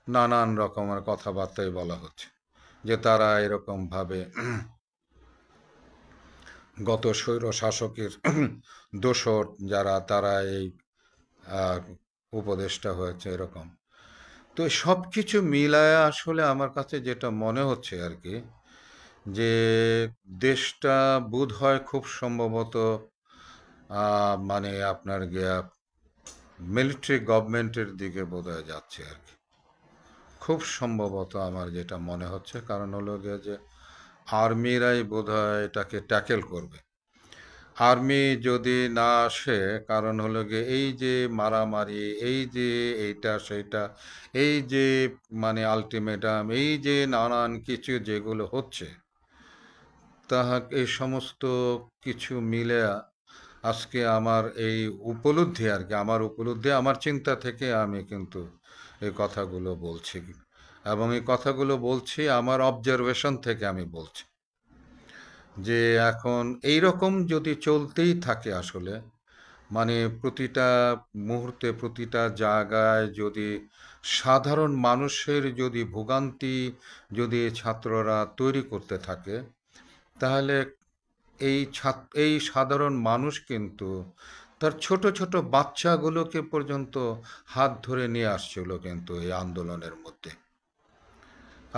নানান রকমের কথাবার্তাই বলা হচ্ছে যে তারা এরকমভাবে গত স্বৈর শাসকের দোসর যারা তারা এই আহ, উপদেষ্টা হয়েছে এরকম। তো সব কিছু মিলায় আসলে আমার কাছে যেটা মনে হচ্ছে আর কি, যে দেশটা বোধ হয় খুব সম্ভবত মানে আপনার গিয়া মিলিটারি গভর্নমেন্টের দিকে বোধহয় যাচ্ছে আর কি। খুব সম্ভবত আমার যেটা মনে হচ্ছে, কারণ হলো গিয়ে যে আর্মিরাই বোধহয় এটাকে ট্যাকেল করবে। আর্মি যদি না আসে, কারণ হলো গিয়ে এই যে মারামারি, এই যে এইটা সেইটা, এই যে মানে আলটিমেটাম, এই যে নানান কিছু যেগুলো হচ্ছে, তাহা এই সমস্ত কিছু মিলে আজকে আমার এই উপলব্ধি আর কি, আমার উপলব্ধি, আমার চিন্তা থেকে আমি কিন্তু এই কথাগুলো বলছি, এবং এই কথাগুলো বলছি আমার অবজারভেশন থেকে আমি বলছি যে এখন এই রকম যদি চলতেই থাকে আসলে, মানে প্রতিটা মুহূর্তে প্রতিটা জায়গায় যদি সাধারণ মানুষের যদি ভোগান্তি যদি ছাত্ররা তৈরি করতে থাকে, তাহলে এই সাধারণ মানুষ কিন্তু তার ছোট ছোট বাচ্চাগুলোকে পর্যন্ত হাত ধরে নিয়ে আসছিল কিন্তু এই আন্দোলনের মধ্যে।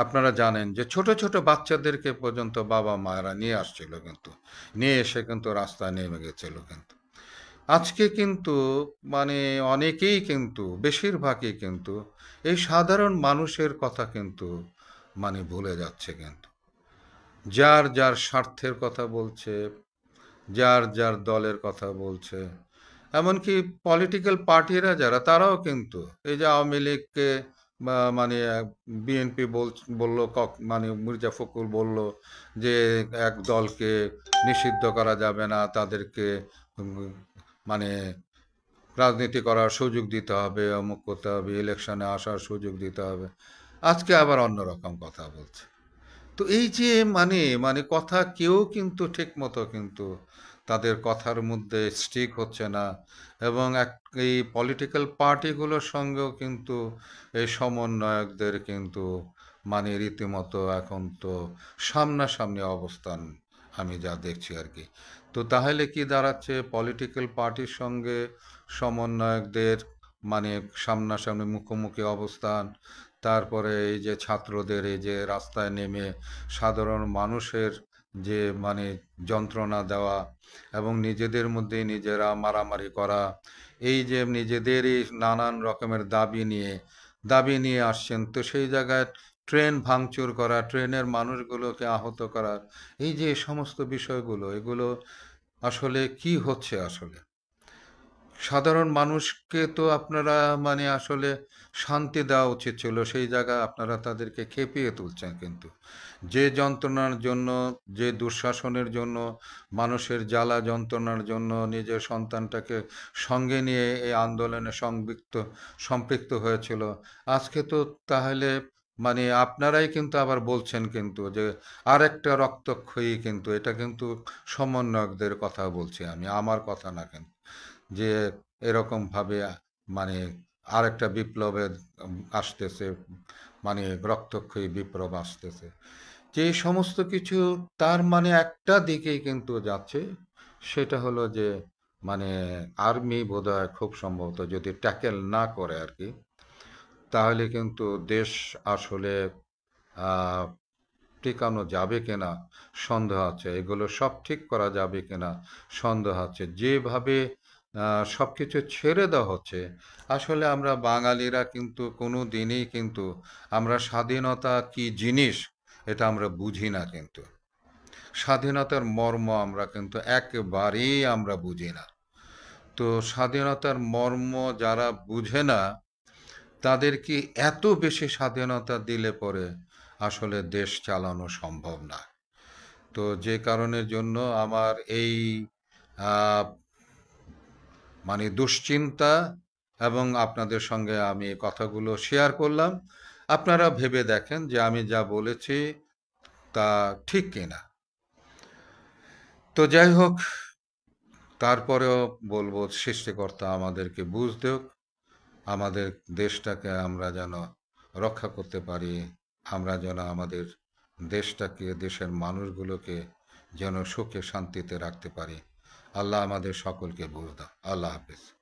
আপনারা জানেন যে ছোট ছোট বাচ্চাদেরকে পর্যন্ত বাবা মায়েরা নিয়ে আসছিল কিন্তু, নিয়ে এসে কিন্তু রাস্তায় নেমে গেছিল কিন্তু। আজকে কিন্তু মানে অনেকেই কিন্তু, বেশিরভাগই কিন্তু এই সাধারণ মানুষের কথা কিন্তু মানে ভুলে যাচ্ছে কিন্তু। যার যার স্বার্থের কথা বলছে, যার যার দলের কথা বলছে। এমনকি পলিটিক্যাল পার্টিরা যারা, তারাও কিন্তু এই যে আওয়ামী লীগকে মানে বিএনপি বলল, মানে মির্জা ফখরুল বলল যে এক দলকে নিষিদ্ধ করা যাবে না, তাদেরকে উম, মানে রাজনীতি করার সুযোগ দিতে হবে, অমুক করতে হবে, ইলেকশনে আসার সুযোগ দিতে হবে। আজকে আবার অন্যরকম কথা বলছে। তো এই যে মানে মানে কথা কেউ কিন্তু ঠিক মতো কিন্তু তাদের কথার মধ্যে স্টিক হচ্ছে না, এবং এই পলিটিক্যাল পার্টিগুলোর সঙ্গেও কিন্তু এই সমন্বয়কদের কিন্তু মানে রীতিমতো এখন তো সামনাসামনি অবস্থান আমি যা দেখছি আর কি। তো তাহলে কি দাঁড়াচ্ছে, পলিটিক্যাল পার্টির সঙ্গে সমন্বয়কদের মানে সামনাসামনি মুখোমুখি অবস্থান, তারপরে এই যে ছাত্রদের এই যে রাস্তায় নেমে সাধারণ মানুষের যে মানে যন্ত্রণা দেওয়া, এবং নিজেদের মধ্যে নিজেরা মারামারি করা, এই যে নিজেদেরই নানান রকমের দাবি নিয়ে আসছেন, তো সেই জায়গায় ট্রেন ভাঙচুর করা, ট্রেনের মানুষগুলোকে আহত করা, এই যে এই সমস্ত বিষয়গুলো, এগুলো আসলে কি হচ্ছে আসলে? সাধারণ মানুষকে তো আপনারা মানে আসলে শান্তি দেওয়া উচিত ছিল, সেই জায়গায় আপনারা তাদেরকে খেপিয়ে তুলছেন কিন্তু। যে যন্ত্রণার জন্য, যে দুঃশাসনের জন্য, মানুষের জ্বালা যন্ত্রণার জন্য নিজের সন্তানটাকে সঙ্গে নিয়ে এই আন্দোলনে সম্পৃক্ত হয়েছিল, আজকে তো তাহলে মানে আপনারাই কিন্তু আবার বলছেন কিন্তু যে আরেকটা রক্তক্ষয়ী, কিন্তু এটা কিন্তু সমন্বয়কদের কথা বলছি আমি, আমার কথা না কিন্তু, যে এরকমভাবে মানে আরেকটা বিপ্লবের আসতেছে, মানে রক্তক্ষয়ী বিপ্লব আসতেছে, যে এই সমস্ত কিছু তার মানে একটা দিকেই কিন্তু যাচ্ছে। সেটা হলো যে মানে আর্মি বোধহয় খুব সম্ভবত যদি ট্যাকেল না করে আর কি, তাহলে কিন্তু দেশ আসলে আহ, টিকানো যাবে কিনা সন্দেহ আছে, এগুলো সব ঠিক করা যাবে কিনা সন্দেহ আছে, যেভাবে সব কিছু ছেড়ে দেওয়া হচ্ছে। আসলে আমরা বাঙালিরা কিন্তু কোনো দিনই কিন্তু আমরা স্বাধীনতা কি জিনিস এটা আমরা বুঝি না কিন্তু, স্বাধীনতার মর্ম আমরা কিন্তু একেবারেই আমরা বুঝি না। তো স্বাধীনতার মর্ম যারা বুঝে না, তাদেরকে এত বেশি স্বাধীনতা দিলে পরে আসলে দেশ চালানো সম্ভব না। তো যে কারণের জন্য আমার এই আহ, মানে দুশ্চিন্তা, এবং আপনাদের সঙ্গে আমি এই কথাগুলো শেয়ার করলাম। আপনারা ভেবে দেখেন যে আমি যা বলেছি তা ঠিক কিনা। তো যাই হোক, তারপরেও বলবো সৃষ্টিকর্তা আমাদেরকে বুঝ দেওক, আমাদের দেশটাকে আমরা যেন রক্ষা করতে পারি, আমরা যেন আমাদের দেশটাকে, দেশের মানুষগুলোকে যেন সুখে শান্তিতে রাখতে পারি। আল্লাহ আমাদের সকলকে বুঝ দাও। আল্লাহ হাফেজ।